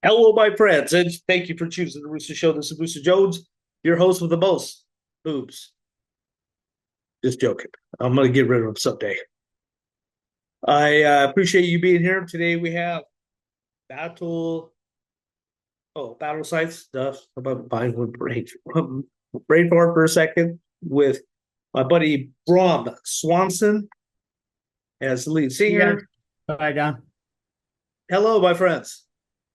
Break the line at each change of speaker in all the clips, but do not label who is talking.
Hello, my friends, and thank you for choosing the Rooster Show. This is Rooster Jones, your host with the most boobs. Just joking. I'm going to get rid of them someday. I appreciate you being here. Today we have battle sites stuff. About buying one brain fart for a second with my buddy Bram Swanson as the lead singer.
Hi, Don.
Hello, my friends.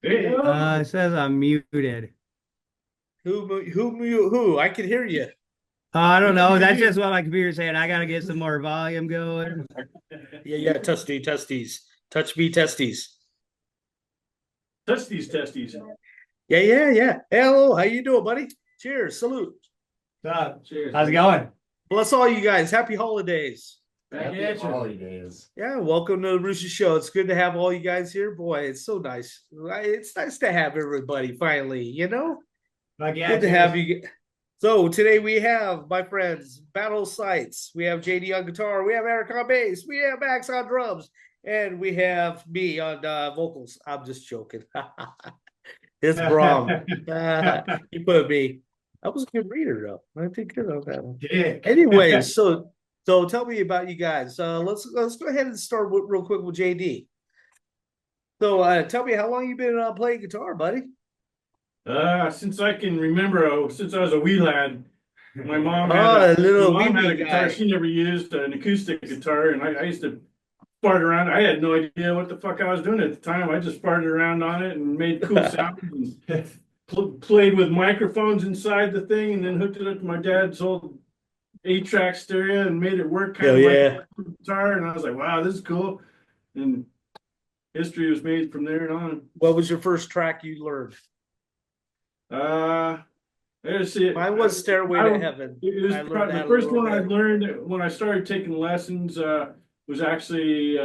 It says I'm muted.
Who? I can hear you.
I don't know. That's just what my computer's saying. I gotta get some more volume going.
Yeah. Testes. Touch me, testes.
Touch these testes.
Yeah. Hey, hello, how you doing, buddy? Cheers, salute.
Cheers. How's it going?
Bless all you guys. Happy holidays.
Happy
holidays.
Yeah, welcome to the Rooster Show. It's good to have all you guys here. Boy, it's so nice. It's nice to have everybody finally, Good to have you. So today we have, my friends, Battle Sites. We have JD on guitar. We have Erik on bass. We have Max on drums. And we have me on vocals. I'm just joking. It's Bram. He put me. I was a good reader, though. I did good on that one.
Yeah.
Anyway, so tell me about you guys. Let's go ahead and start real quick with JD. So tell me how long you been playing guitar, buddy?
Since I can remember, since I was a wee lad, my mom
had
a guitar. She never used an acoustic guitar, and I used to fart around. I had no idea what the fuck I was doing at the time. I just farted around on it and made cool sounds and played with microphones inside the thing, and then hooked it up to my dad's old 8-track stereo and made it work kind of like a guitar. And I was like, wow, this is cool. And history was made from there on.
What was your first track you learned?
Let's see.
Mine was Stairway to Heaven.
It was the first one I learned when I started taking lessons was actually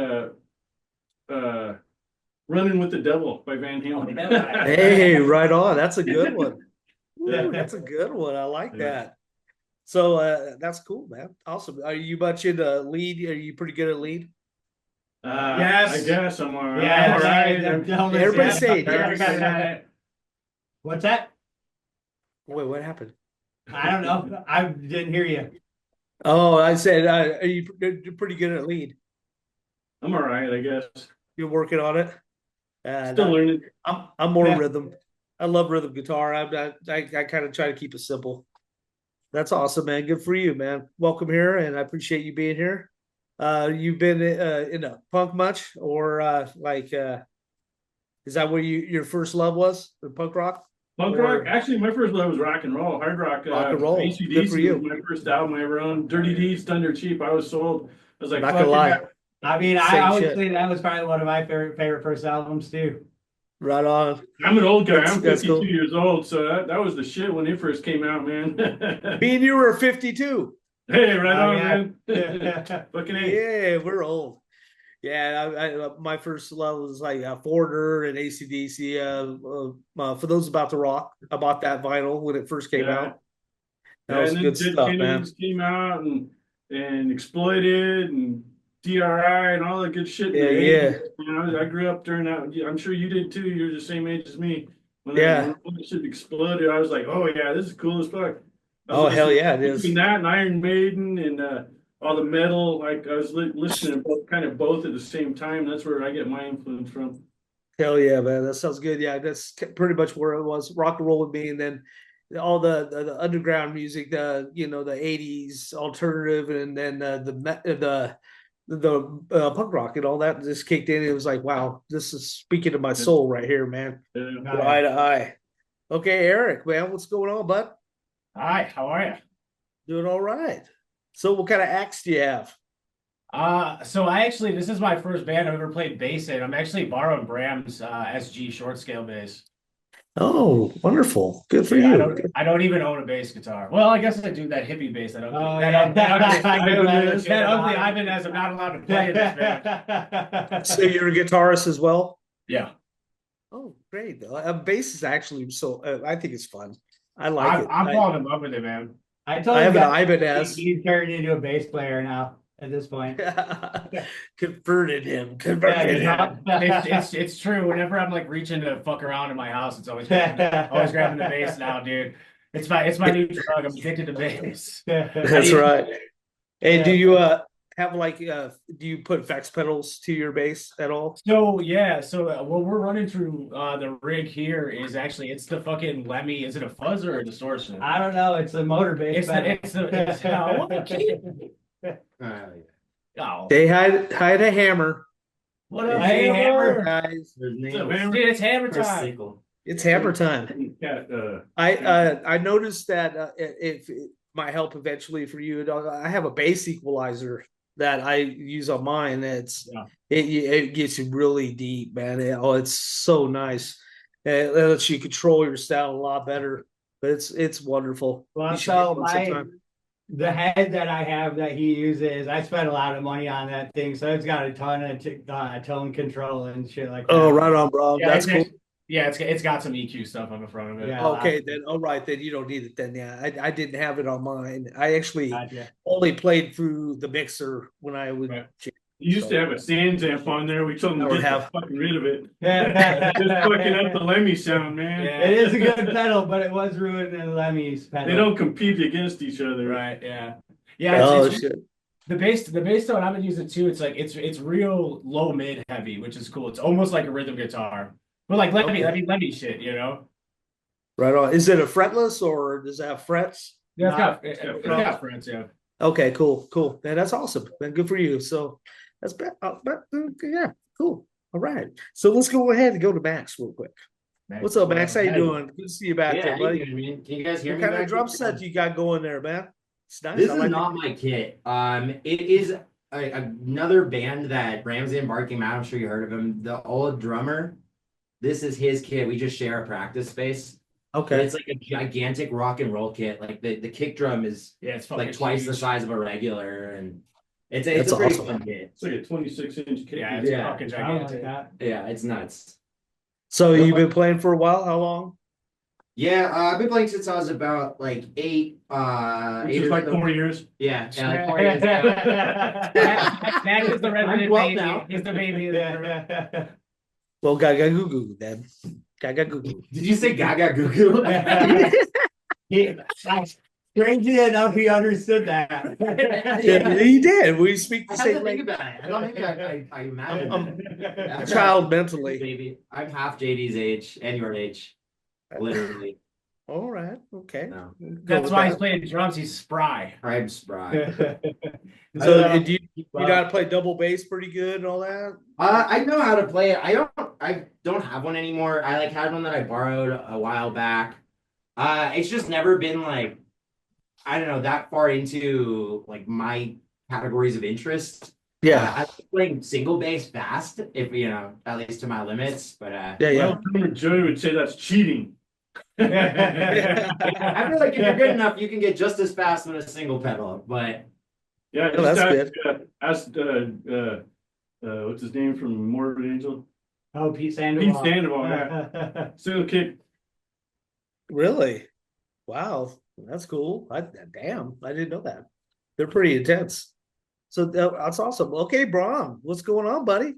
Running with the Devil by Van Halen.
Hey, right on. That's a good one. Ooh, that's a good one. I like that. So that's cool, man. Awesome. Are you much into lead? Are you pretty good at lead?
Yes. I guess I'm all right.
Yeah,
all right.
Everybody say yes.
What's that?
Wait, what happened?
I don't know. I didn't hear you.
Oh, I said, are you pretty good at lead?
I'm all right, I guess.
You're working on it.
Still learning.
I'm more rhythm. I love rhythm guitar. I kind of try to keep it simple. That's awesome, man. Good for you, man. Welcome here, and I appreciate you being here. You've been in a punk much, or is that where your first love was? The punk rock?
Punk rock? Actually, my first love was rock and roll, hard rock.
Rock and roll.
AC/DC
Good for you.
was my first album I ever owned. Dirty Deeds, Thunder Cheap. I was sold. I was like,
not gonna lie.
I mean, I would say that was probably one of my favorite first albums too.
Right on.
I'm an old guy. I'm 52 years old, so that was the shit when it first came out, man.
Me and you were 52.
Hey, right on, man. Fucking A.
Yeah, we're old. Yeah, my first love was like Foreigner and AC/DC. For those about to rock, I bought that vinyl when it first came out. That was good stuff, man.
Came out and Exploited and DRI and all that good shit.
Yeah.
You know, I grew up during that. I'm sure you did too. You're the same age as me. When that shit exploded, I was like, oh yeah, this is cool as fuck.
Oh hell yeah, it is.
Between that and Iron Maiden and all the metal, like I was listening to both at the same time. That's where I get my influence from.
Hell yeah, man, that sounds good. Yeah, that's pretty much where it was. Rock and roll with me, and then all the underground music, the 80s alternative, and then the punk rock and all that just kicked in. It was like, wow, this is speaking to my soul right here, man. Eye to eye. Okay, Erik, man, what's going on, bud?
Hi, how are you?
Doing all right. So what kind of acts do you have?
So this is my first band I've ever played bass in. I'm actually borrowing Bram's SG short scale bass.
Oh, wonderful. Good for you.
I don't even own a bass guitar. Well, I guess I do that hippie bass. That ugly Ivan as I'm not allowed to play in this band.
So you're a guitarist as well?
Yeah.
Oh, great. Bass is actually I think it's fun. I like it.
I'm falling in love with it, man.
I have an Ibanez. He's turned into a bass player now. at this point.
Converted him.
Yeah,
Converted him.
Yeah. It's true. Whenever I'm like reaching to fuck around in my house, it's always grabbing the bass now, dude. It's my new drug. I'm addicted to bass.
That's right. Hey,
Yeah.
do you have like do you put effects pedals to your bass at all?
So yeah, what we're running through the rig here is actually it's the fucking Lemmy. Is it a fuzz or a distortion?
I don't know. It's a motor bass.
Oh,
They hide a hammer,
what up,
Hey,
hammer?
guys.
Dude, it's hammer time.
It's hammer time.
Yeah,
I noticed that if it might help eventually for you, I have a bass equalizer that I use on mine. It gets you really deep, man. It's so nice. It lets you control your sound a lot better. But it's wonderful.
Well,
You should
so
get one sometime.
the head that I have that he uses, I spent a lot of money on that thing, so it's got a ton of tone control and shit like that.
Oh, right on, bro.
Yeah,
That's cool.
it's got some EQ stuff on the front of it.
Yeah.
Okay, then all right, then you don't need it then. Yeah, I didn't have it on mine. I actually
Gotcha.
only played through the mixer when I would.
Right. you used to have a sand amp on there. We told them
Or
to get
have-
fucking rid of it.
Yeah.
Just fucking up the Lemmy sound, man.
Yeah.
It is a good pedal, but it was ruining Lemmy's pedal.
They don't compete against each other.
Right. Yeah. Yeah.
Oh
It's
shit!
the bass tone I've been using too. It's like it's real low mid heavy, which is cool. It's almost like a rhythm guitar, but like Lemmy shit, you know.
Right on. Is it a fretless or does it have frets?
Yeah, it's got friends. Yeah.
Okay, cool. Man, that's awesome. Man, good for you. So that's yeah, cool. All right. So let's go ahead and go to Max real quick. What's up, Max? How you doing? Good to see you back there, buddy.
Can you guys hear
What
me?
kind of
back
drum
here?
set you got going there, man? It's nice.
This
I
is
like it.
not my kit. It is another band that Bram's in, Barking Mad. I'm sure you heard of him. The old drummer. This is his kit. We just share a practice space. But
Okay.
it's like a gigantic rock and roll kit. Like the kick drum is
Yeah, it's
like
fucking
twice the
huge.
size of a regular, and it's
That's
a pretty
awesome.
fun kit.
It's like a 26-inch kit.
Yeah, it's
Yeah.
fucking
I don't like
gigantic.
that.
Yeah, it's nuts.
So you've been playing for a while? How long?
Yeah, I've been playing since I was about like eight.
Which is like 4 years.
Yeah, like 4 years now.
Max is the resident
12
baby.
now.
He's the baby. of the-
Well, gaga goo goo then. Gaga goo goo.
Did you say Gaga Goo Goo?
Strangely enough, he understood that.
Yeah, he did. We speak
I
the
had to
same
think
language.
about it. I don't think I imagine.
A child mentally.
Baby, I'm half JD's age and your age, literally.
All right. Okay.
No,
Go
That's
with
why
that.
he's playing drums. He's spry.
I'm spry.
So do you know how to play double bass pretty good and all that?
I know how to play it. I don't have one anymore. I like had one that I borrowed a while back. It's just never been like, I don't know, that far into like my categories of interest.
Yeah.
I like playing single bass fast, if you know, at least to my limits. But
Yeah.
Well, Joey would say that's cheating.
I feel like if you're good enough, you can get just as fast with a single pedal. But
Yeah,
Oh, that's
asked what's his name from Morbid Angel?
Oh, Pete Sandoval.
Pete Sandoval, yeah. Single kick.
Really? Wow. That's cool. Damn, I didn't know that. They're pretty intense. So that's awesome. Okay, Bram, what's going on, buddy?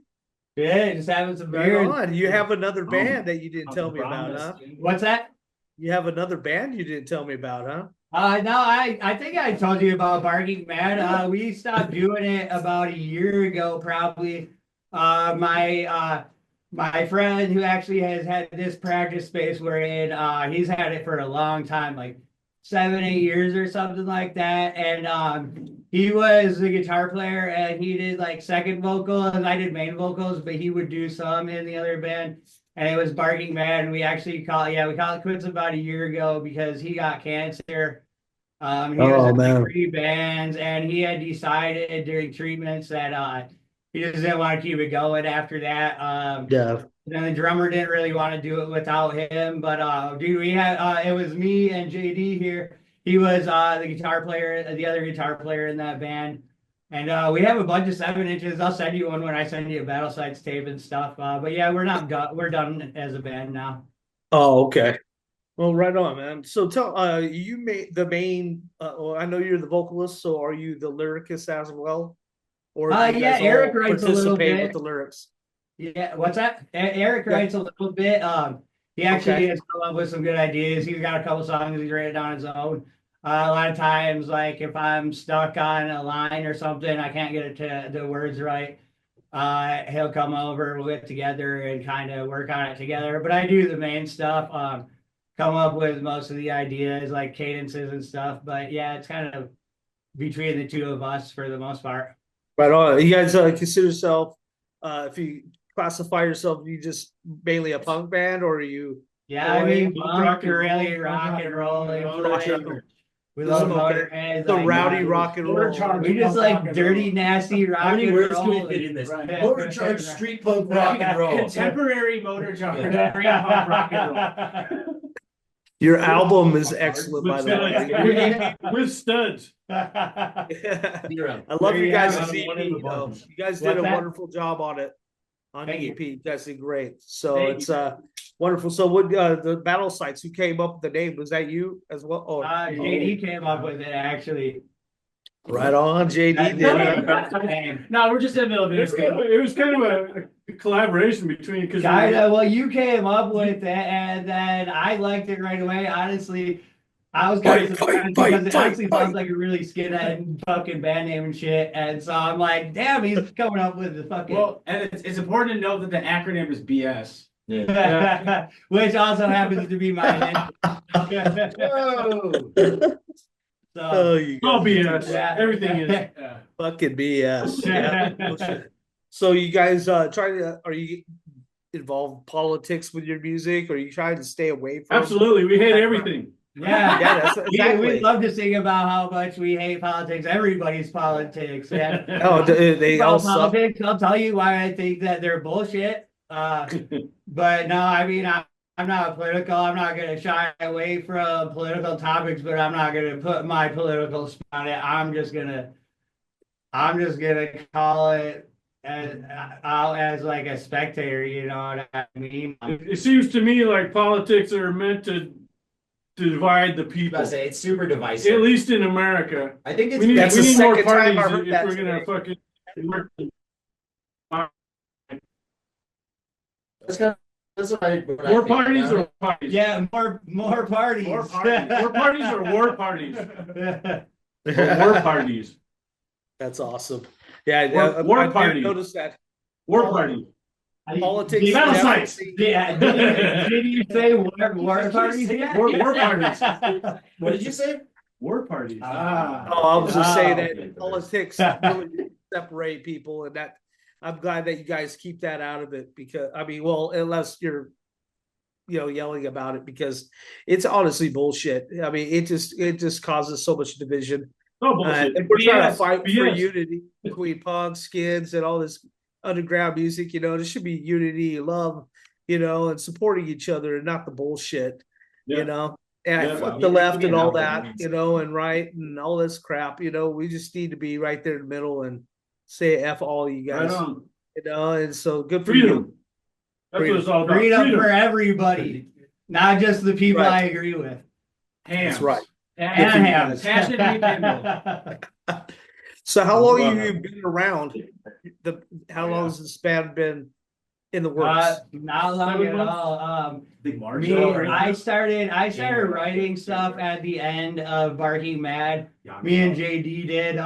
Yeah, just having some
Right
beer.
on. You have another band that you didn't tell me about, huh?
What's that?
You have another band you didn't tell me about, huh?
No, I think I told you about Barking Mad. We stopped doing it about a year ago, probably. My friend who actually has had this practice space we're in, he's had it for a long time, like 7, 8 years or something like that. And he was the guitar player and he did like second vocals. I did main vocals, but he would do some in the other band. And it was Barking Mad, and we called it quits about a year ago because he got cancer. He was in like 3 bands, and he had decided during treatments that he just didn't want to keep it going after that.
Yeah.
Then the drummer didn't really want to do it without him, but dude, we had it was me and JD here. He was the guitar player, the other guitar player in that band. And we have a bunch of 7 inches. I'll send you one when I send you a Battle Sides tape and stuff. But yeah, we're done as a band now.
Oh, okay. Well, right on, man. So tell you made the main well, I know you're the vocalist, so are you the lyricist as well? or do you
Yeah,
guys
Erik
all
writes a little
participate
bit.
with the lyrics?
Yeah, what's that? Erik writes a little bit. He actually
Okay.
has come up with some good ideas. He's got a couple songs he's written on his own. A lot of times, like if I'm stuck on a line or something, I can't get it to the words right. He'll come over, we'll get together and kind of work on it together. But I do the main stuff. Come up with most of the ideas, like cadences and stuff. But yeah, it's kind of between the two of us for the most part.
Right on. You guys consider yourself, if you classify yourself, you just mainly a punk band, or are you?
Yeah, I mean,
Rock
punk
and roll,
really rock and roll. We love Motorhead.
The
like,
rowdy rock and roll.
We just like dirty, nasty rock
How many
and
words
roll.
can we fit in this?
Right.
Motor charge, street punk, rock and roll.
Contemporary motor charge. Rock and roll.
Your album is excellent, by
With
the way.
studs. With studs.
I love you guys' EP, though. You guys did
What's
a
that?
wonderful job on it. On the
Thank you.
EP, you guys did great. So
Thank
it's wonderful. So what the battle sites? Who came up with the name? Was that you as well? Oh,
JD came up with it actually.
right on, JD did.
No, we're just in the middle of
It was kind of a collaboration between because
Kinda, well, you came up with it, and then I liked it right away. Honestly, I was kind of surprised because it actually sounds like a really skinhead fucking band name and shit. And so I'm like, damn, he's coming up with the fucking.
Well, and it's important to note that the acronym is BS.
Yeah.
Which also happens to be my name.
Oh,
So,
you
all
guys,
BS.
Yeah.
Everything is.
fucking BS. Yeah. No shit. So you guys are you involved in politics with your music, or are you trying to stay away from?
Absolutely, we hate everything.
yeah.
Yeah, that's exactly.
We love to sing about how much we hate politics, everybody's politics. Yeah.
Oh, they all
About
suck.
politics, I'll tell you why I think that they're bullshit. But no, I mean, I'm not political. I'm not going to shy away from political topics, but I'm not going to put my political spin on it. I'm just gonna call it as like a spectator. You know what I mean?
It seems to me like politics are meant to divide the people.
I say it's super divisive.
At least in America.
I think it's
We need,
That's
we
the
need more
second time
parties
I heard
if
that
we're gonna
today.
fucking work.
that's what I
More
think
parties
about
or
it.
parties?
Yeah, more parties.
More parties. More parties or war parties? Or
Yeah.
war parties.
That's awesome. Yeah,
War
I
party.
did notice that.
War parties.
Politics.
Did,
Battle
definitely-
sites.
yeah, did you say war parties?
War parties.
What did you say?
War parties.
Oh, I was just saying that
okay.
politics really separate people, and that I'm glad that you guys keep that out of it because I mean, well, unless you're, yelling about it because it's honestly bullshit. I mean, it just causes so much division.
Oh, bullshit.
And we're trying to
BS,
fight for
BS.
unity between punks, skins, and all this underground music. There should be unity, love, and supporting each other, and not the bullshit.
Yeah.
And
Yeah.
fuck the left and all that, and right and all this crap. We just need to be right there in the middle and say F all you
Right
guys.
on.
And so good for you.
Freedom. That's what it's all about.
Freedom for everybody, not just the people
Right.
I agree with.
Hands.
That's right.
And
for you
hams.
Passion rekindled.
So how long have
Wow.
you been around? How long has this band been in the works?
Not long at all.
Big March.
I started writing stuff at the end of Barking Mad. Me and JD did.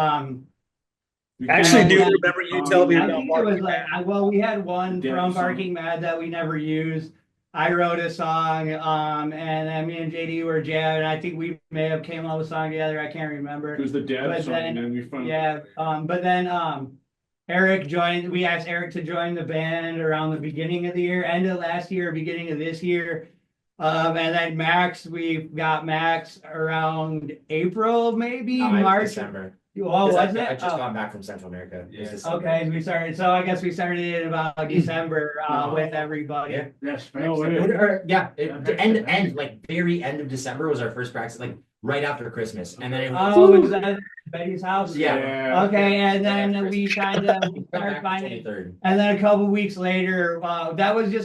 We
Actually,
can't-
do remember you telling me
I
about
think it was
Barking
like,
Mad.
we had one
Yeah,
from
song.
Barking Mad that we never used. I wrote a song, and then me and JD were jamming. I think we may have came up with a song together. I can't remember.
It was the dad
But
song,
then-
and we found.
Yeah, but then Erik joined. We asked Erik to join the band around the beginning of the year, end of last year, beginning of this year. And then we got Max around April, maybe March.
December.
Oh, was
I
it?
just
Oh.
got back from Central America. It was
Yeah.
December.
Okay, we started. So I guess we started in about December with everybody.
Yeah.
Yes, no way.
The end, like very end of December was our first practice, like right after Christmas, and then it was,
Oh, was that at Betty's house?
Yeah.
Okay, and then we kind of
went
started
back
finding.
23rd.
And then a couple weeks later, that was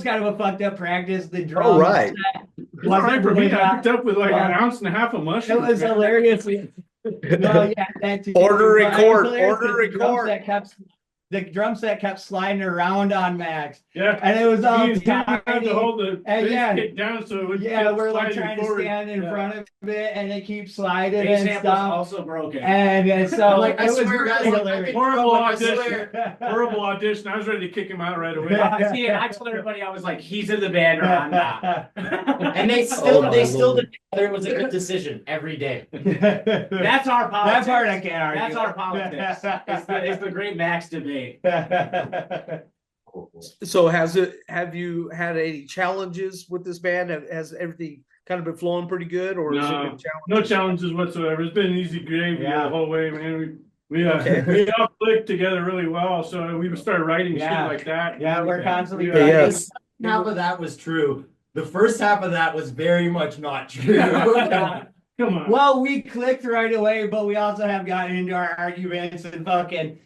kind of a fucked up practice. The drum
Oh, right.
set
It's all right for me. I
wasn't
picked up with like an
Well,
ounce and a half of
it
mushrooms.
was hilarious. Well, yeah, that too.
Order
But
record,
it's hilarious
order
'cause
record.
the drum set kept sliding around on Max,
Yeah.
and it was all
Me and him had
tiny.
to hold the
And
bass
yeah.
kick down so it would
Yeah,
keep
we're like
sliding
trying
forward.
to stand in
Yeah.
front of it, and it keeps sliding
Bass
and
amp was
stuff.
also broken.
And so
I'm like, I
it was
swear, guys,
really
like, I
hilarious.
can
Horrible
drum, I
audition.
swear.
Horrible audition. I was ready to kick him out right away.
See, I told everybody, I was like, he's in the band or I'm not.
And they
Oh, my
still
Lord.
did whether it was a good decision every day.
That's our politics.
That part I can't argue.
That's our politics. It's the great Max debate.
So have you had any challenges with this band? Has everything kind of been flowing pretty good, or has it been challenges?
No challenges whatsoever. It's been easy gravy
Yeah.
the whole way, man. We
Okay.
we all clicked together really well, so we started writing
Yeah.
shit like that.
Yeah, we're constantly
Yeah.
Yeah.
Yes. Half of that was true. The first half of that was very much not true.
Come on.
Well, we clicked right away, but we also have gotten into our arguments and fucking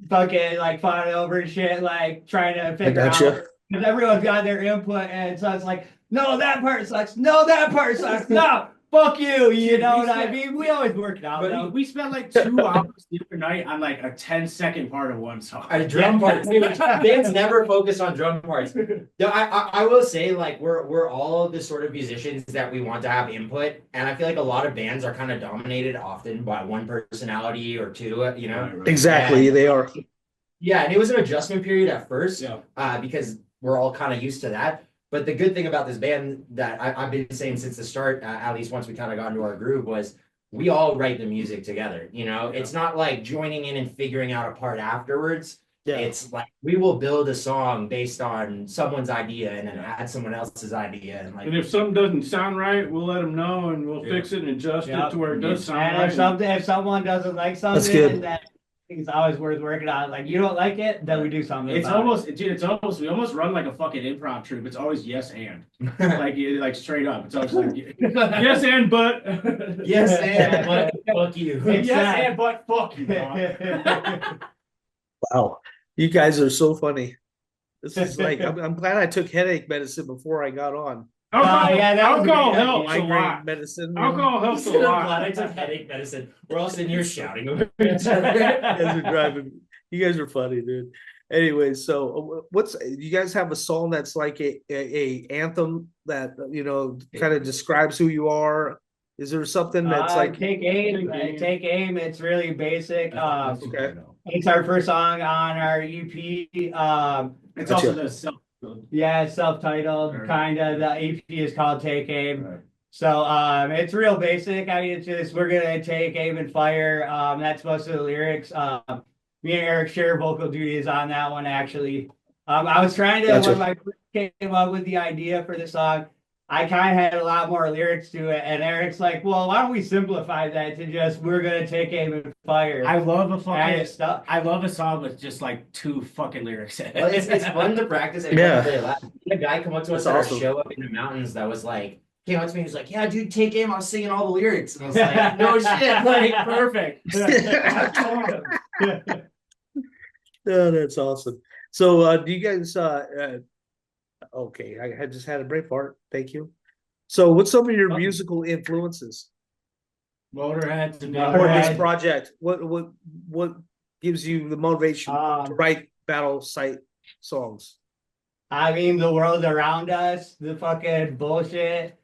like fought over shit, like trying to figure out
gotcha.
because everyone's got their input, and so it's like, no, that part sucks. No, that part sucks. No, fuck you. You know what I mean? We always work it out.
But
though.
we spent like 2 hours the other night on like a 10-second part of one song.
A drum parts. Bands never focus on drum parts. No, I will say, like, we're all the sort of musicians that we want to have input, and I feel like a lot of bands are kind of dominated often by one personality or two, you know.
Exactly, they are.
Yeah, and it was an adjustment period at first,
Yeah.
because we're all kind of used to that. But the good thing about this band that I've been saying since the start, at least once we kind of got into our groove, was we all write the music together. You know, it's not like joining in and figuring out a part afterwards.
Yeah.
It's like we will build a song based on someone's idea and then add someone else's idea. And like,
And if something doesn't sound right, we'll let them know and we'll fix it and adjust
Yeah.
it to where it does sound
And
right.
if someone doesn't like
That's
something,
good.
then it's always worth working on. Like, you don't like it, then we do something.
It's
about
almost, dude, we almost run like a fucking improv troupe. It's always yes and. like straight up. It's always like,
Yes, and but.
yes, and but fuck you.
It's
yes
that.
and but fuck you, dog.
it.
Wow, you guys are so funny. This is like I'm glad I took headache medicine before I got on.
Alcohol,
yeah, that was
alcohol
a great
helps a
Migraine
lot.
medicine.
Alcohol
I'm
helps a
glad
lot.
I took headache medicine. We're all sitting here shouting over each other.
You guys are driving. You guys are funny, dude. Anyway, so what's you guys have a song that's like a anthem that kind of describes who you are? Is there something that's like
take aim. Take aim. It's really basic.
okay?
It's our first song on our EP.
It's
Gotcha.
also the self.
Yeah, it's self-titled,
Right.
kind of. The EP is called Take Aim.
Right.
So it's real basic. I mean, it's just we're gonna take aim and fire. That's most of the lyrics. Me and Erik share vocal duties on that one actually. I was trying to
Gotcha.
when I first came up with the idea for the song, I kind of had a lot more lyrics to it, and Eric's like, "Well, why don't we simplify that to just we're gonna take aim and fire?"
I love a
and
fucking.
it stuck.
I love a song with just like 2 fucking lyrics in it.
Well, it's fun to practice and
Yeah.
play loud. A guy come up to us
That's
at
awesome.
our show up in the mountains that was like, came up to me, he was like, "Yeah, dude, take aim." I was singing all the lyrics, and I was like, "No shit, like
Perfect.
Oh, that's awesome. So do you guys okay, I had just had a break part. Thank you. So what's some of your musical influences
Motorhead to me.
for this
Motorhead.
project? What gives you the motivation to write battle site songs?
I mean, the world around us, the fucking bullshit,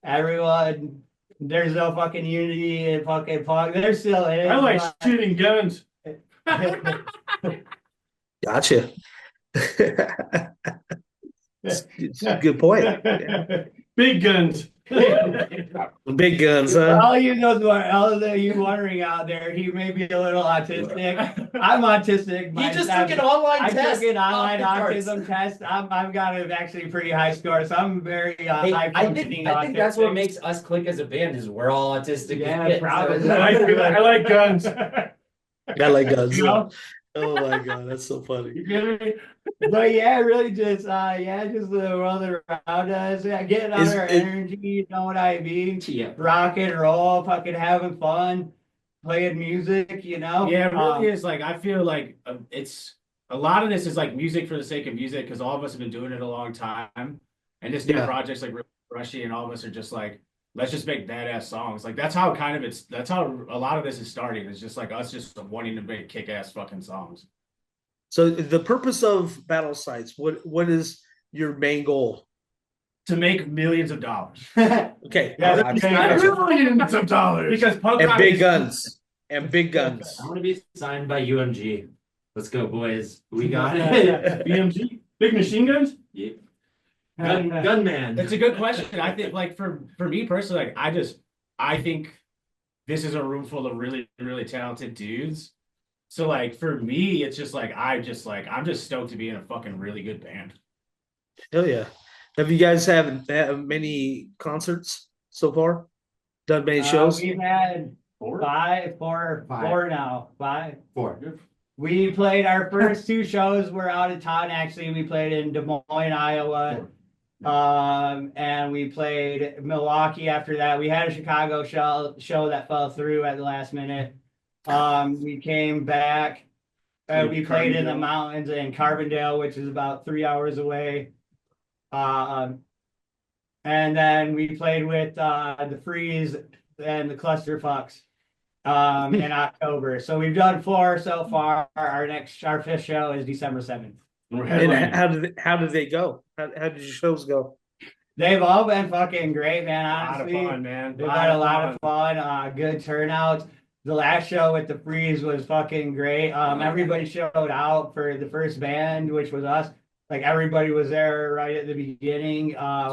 everyone, there's no fucking unity and fucking fuck. There still is.
I like
but-
shooting guns.
Gotcha. It's a good point. Yeah.
Big guns.
Big guns, huh?
All you wondering out there, he may be a little autistic. I'm autistic.
he just took an online
I
test.
took an online
off the charts.
autism test. I've got an actually pretty high score, so I'm very
Hey,
high
I
functioning
think that's what
autistic.
makes us click as a band is we're all autistic.
Yeah,
as shit,
probably.
so-
I like guns.
I like guns.
You know?
Oh my god, that's so funny.
You get me? But yeah, really just just the world around us. Yeah, getting on
Is
our
it-
energy, you know what I mean?
Yeah.
Rock and roll, fucking having fun, playing music, you know?
Yeah, it really is. Like, I feel like it's a lot of this is like music for the sake of music because all of us have been doing it a long time. And this new
Yeah.
project's like really rushy, and all of us are just like, let's just make badass songs. Like that's how that's how a lot of this is starting. It's just like us just wanting to make kick-ass fucking songs.
So the purpose of battle sites, what is your main goal?
To make millions of dollars.
Okay.
Yeah,
Millions of dollars.
Because punk
And
rock
big
is-
guns. And big guns.
I want to be signed by UMG. Let's go, boys. We got it.
BMG, big machine guns.
Yeah. Gunman.
It's a good question. I think like for me personally, like I think this is a room full of really, really talented dudes. So like for me, it's just like I'm just stoked to be in a fucking really good band.
Hell yeah. Have you guys have many concerts so far? Done many shows?
We've had
Four?
four now. Five.
4.
We played our first 2 shows. We're out of town actually. We played in Des Moines, Iowa. And we played Milwaukee after that. We had a Chicago show that fell through at the last minute. We came back. We played in the mountains in Carbondale, which is about 3 hours away. And then we played with the Freeze and the Clusterfucks in October. So we've done 4 so far. Our 5th show is December 7th.
And how did they go? How did your shows go?
They've all been fucking great, man.
A lot
Honestly,
of fun, man.
we've had a lot of fun. Good turnouts. The last show with the Freeze was fucking great. Everybody showed out for the first band, which was us. Like everybody was there right at the beginning,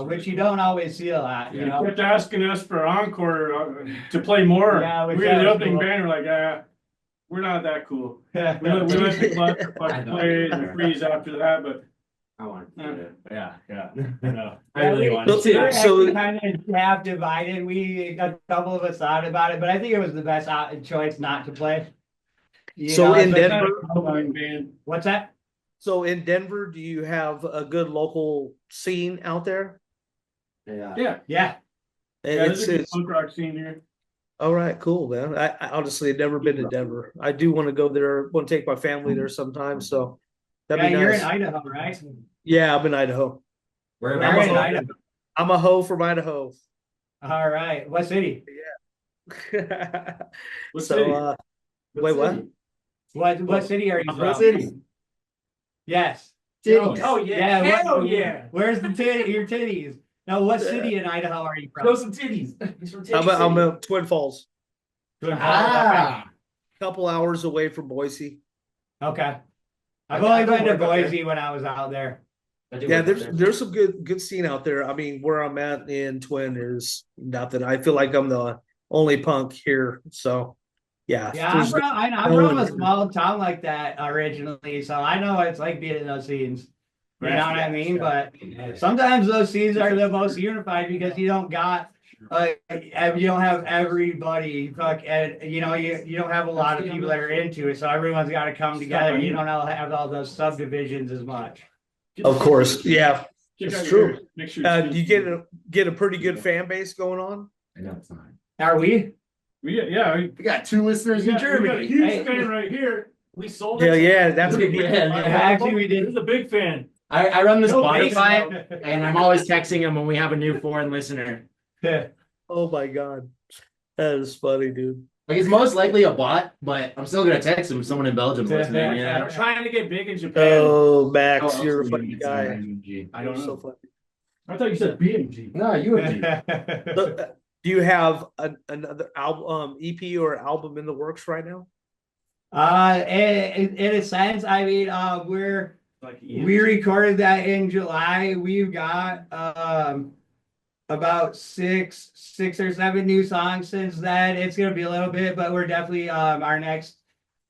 which you don't always see a lot. You know,
Kept asking us for encore to play more.
Yeah,
we
which
were the
that was
opening
cool.
band. We're like, we're not that cool. We let the Clusterfuck play and the Freeze after that, but
I want to do it.
Yeah. No.
I really want
Well,
to.
we're
So-
actually kind of half divided. A couple of us thought about it, but I think it was the best choice not to play. You
So
know,
in
especially-
Denver-
opening band.
What's that?
So in Denver, do you have a good local scene out there?
Yeah.
Yeah,
Yeah.
there's
It's,
a good
it's
punk rock scene here.
all right, cool, man. I honestly have never been to Denver. I do want to go there, want to take my family there sometime. So that'd
Yeah,
be
you're
nice.
in Idaho, right?
Yeah, I'm in Idaho.
Where
Where in
a-
Idaho?
I'm a hoe from Idaho.
All right. What city?
What
So
city?
wait, what?
What city are you
What
from?
city?
Yes.
Titties.
Oh
Yeah.
Hell
what-
yeah.
Where's the your titties? Now, what city in Idaho are you
Show
from?
some titties. He's from
I'm a Twin Falls,
Ah.
couple hours away from Boise.
Okay. I've
I
only
don't
been to
work up there.
Boise when I was out there.
Yeah, there's some good scene out there. I mean, where I'm at in Twin is nothing. I feel like I'm the only punk here. So yeah.
Yeah, I'm
there's-
from a small town like that originally, so I know what it's like being in those scenes. You know what I mean? But sometimes those scenes are the most unified because you don't got you don't have everybody and you don't have a lot of people that are into it, so everyone's got to come together. You don't have all those subdivisions as much.
Of course, yeah.
Check
It's
out
true.
yours. Make sure it's
Do you get a pretty good fan base going on?
I know it's not.
Are we?
we
We got 2 listeners
got
in
a
Germany.
huge
Hey.
fan right here.
We sold
Yeah,
it.
yeah, that's
Actually, we
He's
did.
a big fan.
I run the
No
Spotify, and I'm always texting him when we have a new foreign listener.
Oh my god, that is funny, dude.
Like it's most likely a bot, but I'm still gonna text him. Someone in Belgium listening.
We're
Yeah.
trying to get big in Japan.
Oh, Max,
Oh,
you're a
also
funny
it's
guy.
UMG.
I don't
You're so
know.
funny.
I thought you said BMG.
No, UMG.
Look, do you have another album, EP or album in the works right now?
In a sense, I mean, we recorded that in July. We've got about six or seven new songs since then. It's gonna be a little bit, but we're definitely our next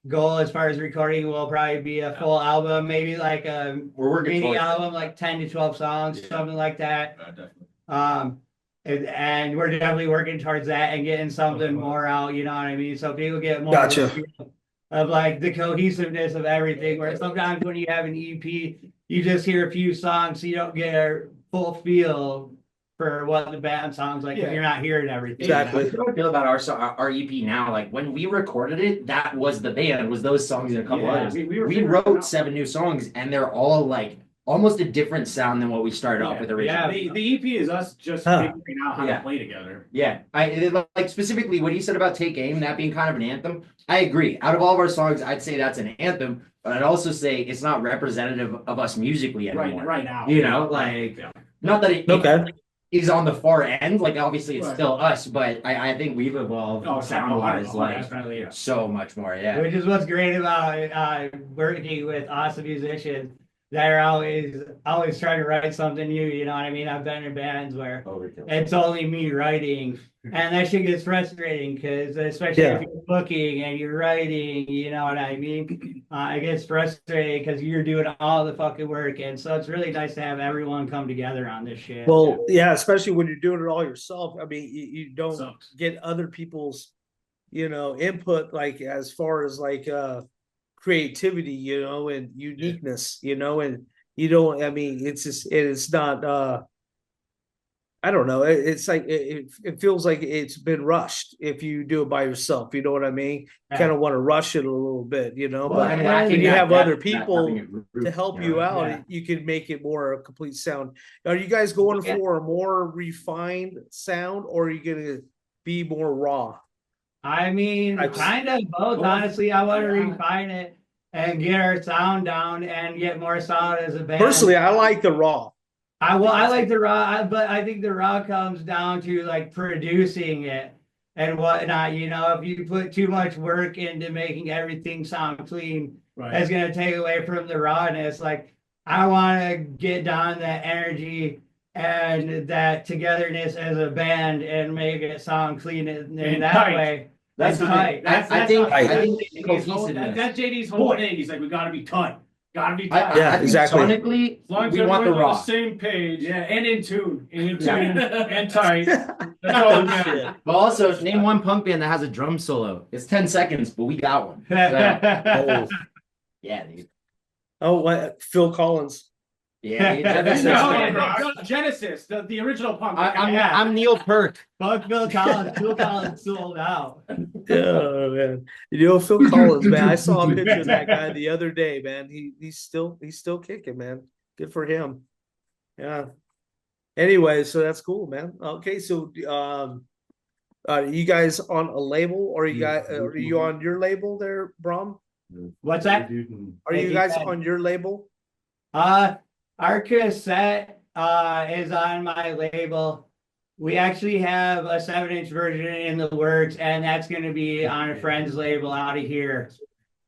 goal as far as recording will probably be a full album, maybe like a
We're working
mini
towards it.
album, like 10 to 12 songs, something like that.
Definitely.
And we're definitely working towards that and getting something more out, you know what I mean? So people get more
Gotcha.
of a feel of like the cohesiveness of everything, where sometimes when you have an EP, you just hear a few songs, so you don't get a full feel for what the band sounds like if you're not hearing everything.
Exactly.
How do I feel about our EP now? Like when we recorded it, that was the band, was those songs and a couple
Yeah.
others.
We
We
figuring it
wrote
out.
7 new songs, and they're all like almost a different sound than what we started off with originally.
Yeah, the EP is us just
Huh.
figuring out how
Yeah.
to play together.
Yeah, like specifically what he said about Take Aim, that being kind of an anthem. I agree. Out of all of our songs, I'd say that's an anthem, but I'd also say it's not representative of us musically anymore.
Right now.
You know, like
Yeah.
not that it
Okay.
is on the far end. Like obviously it's
Right.
still us, but I think we've evolved
Oh,
sound wise, like
definitely, yeah.
so much more. Yeah.
Which is what's great about working with awesome musicians that are always trying to write something new. You know what I mean? I've been in bands where
Overkill.
it's only me writing, and that shit gets frustrating because especially
Yeah.
if you're booking and you're writing, you know what I mean? It gets frustrating because you're doing all the fucking work, and so it's really nice to have everyone come together on this shit.
Well, yeah, especially when you're doing it all yourself. I mean, you don't
Sucks.
get other people's, input, like as far as like creativity, and uniqueness, and you don't. I mean, it's not. I don't know. It's like it feels like it's been rushed if you do it by yourself. You know what I mean?
Yeah.
Kind of want to rush it a little bit,
Well,
but
I mean,
when you have other people
to
to help you out,
Yeah.
you can make it more a complete sound. Are you guys going
Yeah.
for a more refined sound, or are you gonna be more raw?
I mean, kind of both. Honestly, I want to refine it and get our sound down and get more solid as a band.
Personally, I like the raw.
I like the raw, but I think the raw comes down to like producing it and whatnot. You know, if you put too much work into making everything sound clean,
Right.
it's gonna take away from the rawness. Like I want to get down that energy and that togetherness as a band and make it sound clean in
And
that
tight.
way.
That's
It's
the
tight.
thing. I think
JD's whole,
cohesiveness.
that's JD's whole thing. He's like, we gotta be tight. Gotta be tight.
Yeah,
I think
exactly.
sonically,
As long as
we want the
everyone's on
raw.
the same page.
Yeah, and in tune.
And
Yeah.
and tight. That's all that matters.
But also, name one punk band that has a drum solo. It's 10 seconds, but we got one. So,
Oh,
yeah, dude.
oh, what? Phil Collins.
Yeah, dude.
No, Genesis, the original punk.
I'm Neil Peart.
Fuck Phil Collins. Phil Collins sold out.
Yeah, man. Phil Collins, man. I saw a picture of that guy the other day, man. He's still kicking, man. Good for him. Yeah. Anyway, so that's cool, man. Okay, so you guys on a label, or are you on your label there, Bram?
What's that?
Are you guys on your label?
Our cassette is on my label. We actually have a 7-inch version in the works, and that's going to be on a friend's label out of here.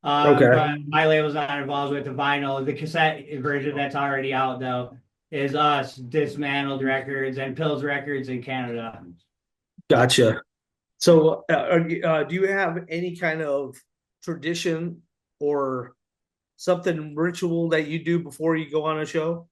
Okay.
But my label's not involved with the vinyl. The cassette version that's already out, though, is us, Dismantled Records, and Pills Records in Canada.
Gotcha. So, do you have any kind of tradition or something ritual that you do before you go on a show?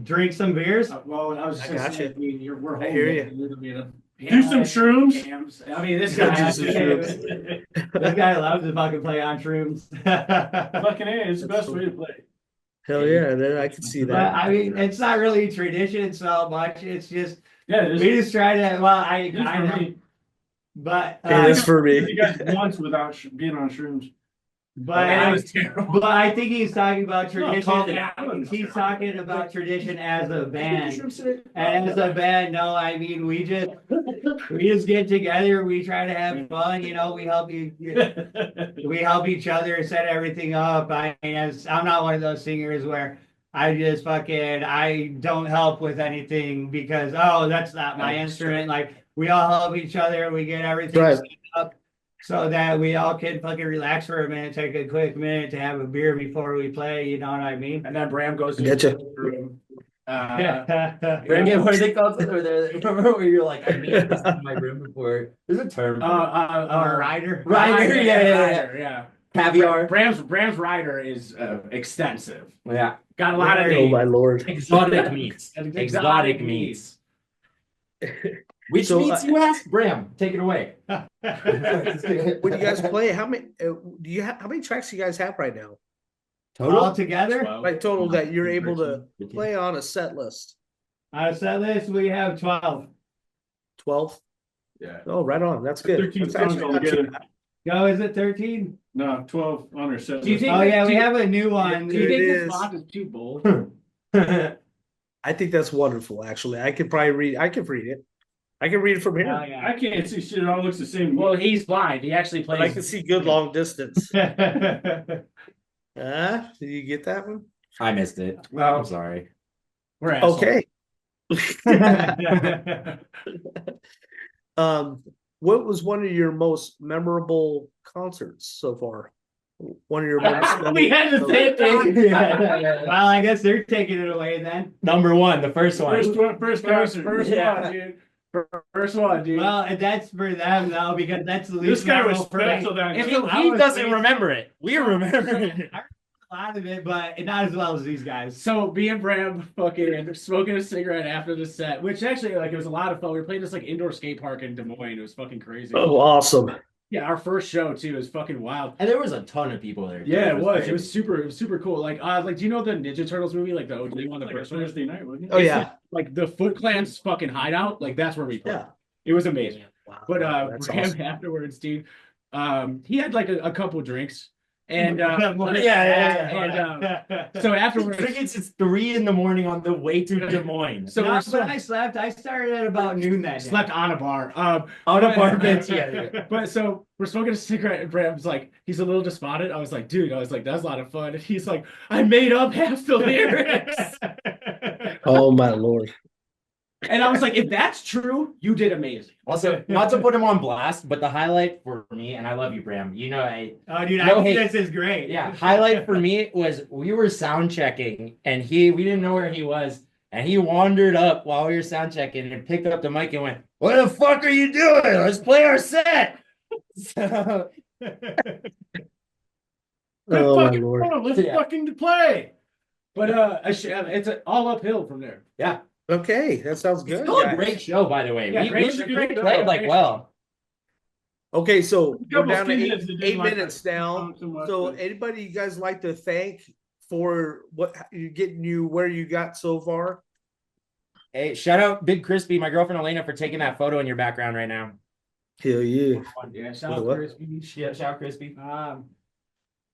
Drink some beers.
Well, I was
I
just
gotcha.
saying, I mean, we're
I hear
holding it.
Do some shrooms.
I mean, this
Yeah,
guy
do
has
some
to.
shrooms.
This guy loves to fucking play on shrooms.
Fucking A, it's the best way to play.
Hell yeah, then I can see
But
that.
I mean, it's not really tradition so much. It's just
Yeah, it is.
we just try to. Well,
It is
I
for
know,
me.
but
It is for
You
me.
guys once without being on shrooms.
but
was terrible.
but I think he's talking about tradition.
calm down.
He's talking about tradition as a band, and as a band, no, I mean we just get together. We try to have fun. You know, we help each other set everything up. I mean, I'm not one of those singers where I don't help with anything because that's not my instrument. Like we all help each other. We get everything
Right.
set up so that we all can fucking relax for a minute, take a quick minute to have a beer before we play. You know what I mean?
And then Bram goes to
Getcha.
his room.
What is it called? Remember where you're like, I made this in my room before. There's a term.
Rider.
Rider, yeah.
yeah.
Caviar.
Bram's rider is extensive.
Yeah.
Got a lot of
Oh
names.
my lord.
Exotic meats.
Exotic meats.
Which
So,
meats you ask? Bram, take it away.
When you guys play, how many tracks do you guys have right now?
All together?
Like total that you're able to play on a set list?
On a set list, we have 12.
12?
Yeah.
Oh, right on. That's good.
13
That's
songs
actually not too
altogether.
bad.
No, is it 13?
No, 12 on her set.
Do you think-
Oh yeah,
do
we
you-
have a new one.
Do you
It
think
is.
this font is too bold?
I think that's wonderful. Actually, I could probably read. I could read it. I can read it from here.
Oh, yeah.
I can't see shit. It all looks the same.
Well, he's blind. He actually
But I can
plays.
see good long distance.
Yeah.
Did you get that one?
I missed it.
Well,
I'm sorry.
we're assholes.
Okay. What was one of your most memorable concerts so far? One of your most
We had the same thing.
Well, I guess they're taking it away then.
Number one, the first one.
First concert.
First
Yeah.
one, dude. First one, dude.
Well, and that's for them though, because that's the
This
least
guy was
memorable for me.
special down
If
here.
it-
He
was
doesn't
crazy.
remember it. We remember it.
I remember a lot of it, but not as well as these guys.
So me and Bram fucking smoking a cigarette after the set, which actually like it was a lot of fun. We were playing this like indoor skate park in Des Moines. It was fucking crazy.
Oh, awesome.
Yeah, our first show too was fucking wild.
And there was a ton of people there. too.
Yeah, it was.
great.
It was super cool. Like do you know the Ninja Turtles movie? Like the OG one, the
Like a
first one?
Thursday night, wasn't it?
Oh yeah,
Like the Foot Clan's fucking hideout. Like that's where we played.
yeah.
It was amazing.
Wow,
But
that's
Bram
awesome.
afterwards, dude, he had like a couple drinks. And so afterwards,
It's 3 a.m. on the way to Des Moines.
so
No,
we're
but I slept. I started at about noon that day.
slept on a bar.
On a bar bench, yeah.
But so we're smoking a cigarette, and Bram's like, he's a little despondent. I was like, dude, that's a lot of fun. And he's like, I made up half the lyrics.
Oh my lord.
And I was like, if that's true, you did amazing.
Also, not to put him on blast, but the highlight for me, and I love you, Bram. You know,
Oh, dude,
No
I think
hate.
this is great.
yeah, highlight for me was we were sound checking, and we didn't know where he was, and he wandered up while we were sound checking and picked up the mic and went, "What the fuck are you doing? Let's play our set." So
Oh my
Fucking
lord.
fun. Let's
Yeah.
fucking play.
But it's all uphill from there.
yeah,
Okay, that sounds good.
still a
guys.
great show, by the way.
Yeah,
we
great
played
show.
like well.
Okay, so we're
Couple
down to
students that didn't
8
like
minutes
that
now.
song so much,
So
but-
anybody you guys like to thank for what you getting you where you got so far?
Hey, shout out Big Crispy, my girlfriend Elena, for taking that photo in your background right now.
Hell yeah.
Yeah,
shout out what?
Yeah, shout out Crispy.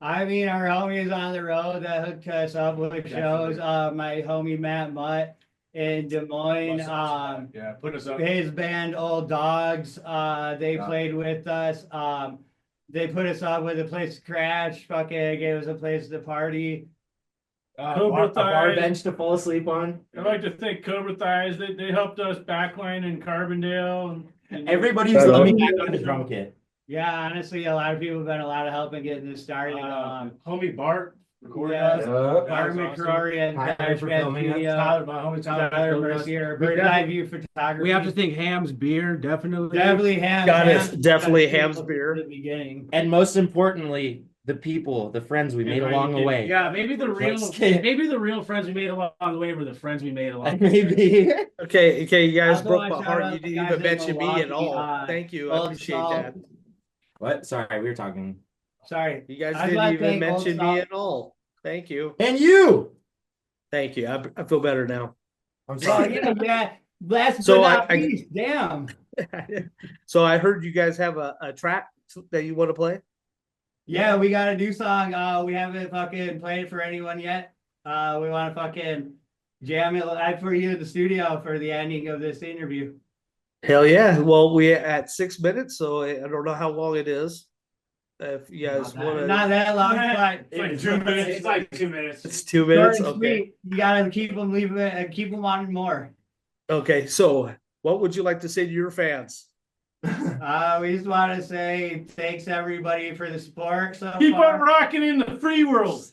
I mean, our homies on the road that hooked us up with shows. My homie Matt Mutt in Des Moines.
Yeah, put us up.
His band Old Dogs. They played with us. They put us up with a place to crash. Fucking gave us a place to party.
Cobra
A bar
Thighs.
bench to fall asleep on.
I'd like to thank Cobra Thighs. They helped us backline in Carbondale. And
Everybody's
Right
let me
on.
back on the drum kit.
Yeah, honestly, a lot of people have been a lot of help in getting this started.
Homie Bart recorded
Yeah.
us.
Bart
That was
McCrory and
Tyler
Tyler
for
Schmidt
filming us.
Studio.
Tyler, my homie Tyler.
Tyler
filmed us.
Mercier,
We
Bird's
got-
Eye View Photography.
We have to think Ham's beer, definitely.
Definitely Ham's.
Got it.
Ham's-
Definitely
Ham's
Ham's
at
beer.
the beginning.
And most importantly, the people, the friends we made
Yeah,
along the
you
way.
Yeah, maybe the
Let's
real friends we made along the way were the friends we made along.
Maybe.
Okay, you guys
Also,
broke
I
my
shout
heart.
out
You
the
didn't
guys
even
in
mention me at
Milwaukee,
all. Thank you. I
Old
appreciate
Salt.
that.
What? Sorry, we were talking.
Sorry.
You guys
I'd
didn't
like to
even
thank Old
mention me
Salt.
at all. Thank you.
And you.
Thank you. I feel better now.
I'm
Oh,
sorry.
yeah. Last
So
but not
I-
least, damn.
So I heard you guys have a track that you want to play.
Yeah, we got a new song. We haven't fucking played for anyone yet. We want to fucking jam it live for you in the studio for the ending of this interview.
Hell yeah. Well, we at 6 minutes, so I don't know how long it is. If you guys want to,
Not that long, but
It's like 2 minutes.
It's like 2 minutes.
it's 2
short
minutes.
and
Okay.
sweet. You gotta keep them leaving it and keep them wanting more.
Okay. So, what would you like to say to your fans?
We just want to say thanks everybody for the support so
Keep
far.
on rocking in the free world.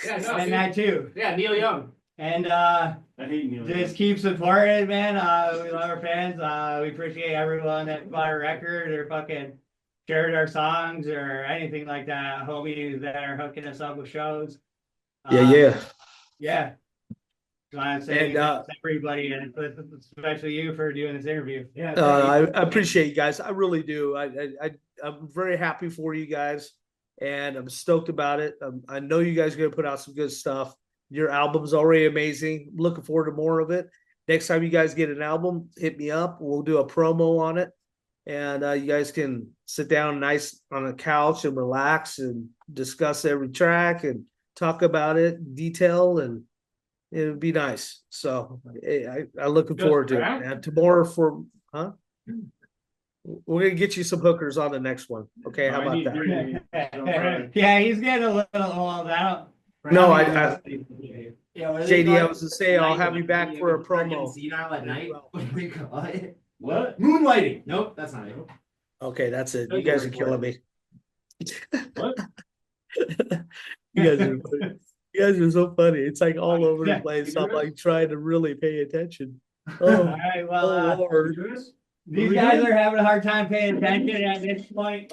Yeah, no,
And
dude.
that too.
Yeah, Neil Young.
And
I hate Neil.
just keep supporting it, man. We love our fans. We appreciate everyone that bought a record or fucking shared our songs or anything like that. Homies that are hooking us up with shows.
Yeah.
Yeah. Just want to say
And,
thanks to everybody, and especially you for doing this interview.
Yeah.
I appreciate you guys. I really do. I'm very happy for you guys, and I'm stoked about it. I know you guys are going to put out some good stuff. Your album's already amazing. Looking forward to more of it. Next time you guys get an album, hit me up. We'll do a promo on it. and you guys can sit down nice on a couch and relax and discuss every track and talk about it in detail, and it would be nice. So I'm looking forward to it. And tomorrow we're gonna get you some hookers on the next one. Okay, how about that?
Yeah, he's getting a little old.
No,
Yeah, what are they
JD, I
called?
was to say I'll have you back for a
Freaking
promo.
senile at night. What do they call it?
What?
Moonlighting. Nope, that's not it.
Okay, that's it. You guys are killing me.
What?
You guys are so funny. It's like all over the
Yeah.
place. I'm like trying to really pay attention.
All
Oh,
right,
oh
well,
Lord.
these guys are having a hard time paying attention at this point.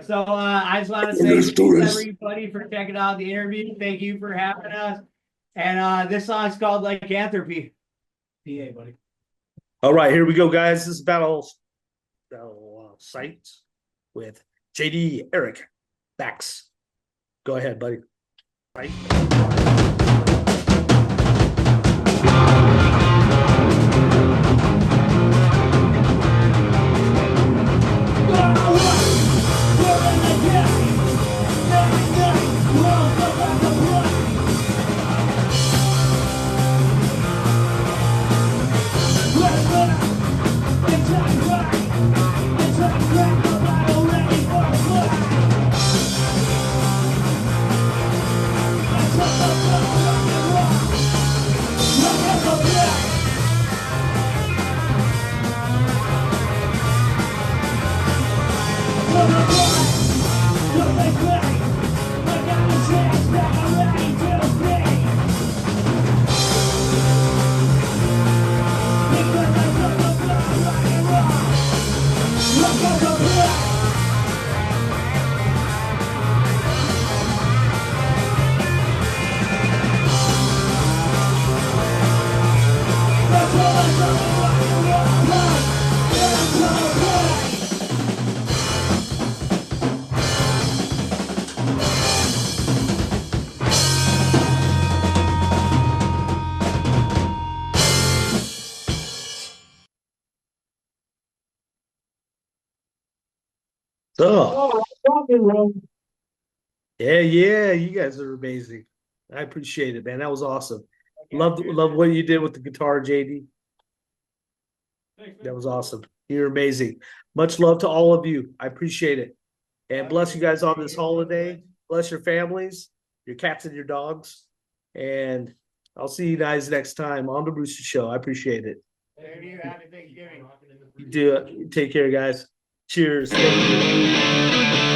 So I just want to say
Let's do
thanks
this.
everybody for checking out the interview. Thank you for having us. And this song's called Lycanthropy. PA, buddy.
All right, here we go, guys. This is Battle Sights with JD, Erik, Bax. Go ahead, buddy. Right. So, yeah, you guys are amazing. I appreciate it, man. That was awesome. Love what you did with the guitar, JD. That was awesome. You're amazing. Much love to all of you. I appreciate it. And bless you guys on this holiday. Bless your families, your cats and your dogs. And I'll see you guys next time on the Roosta Show. I appreciate it.
Happy Thanksgiving.
Do it. Take care, guys. Cheers. Thank you.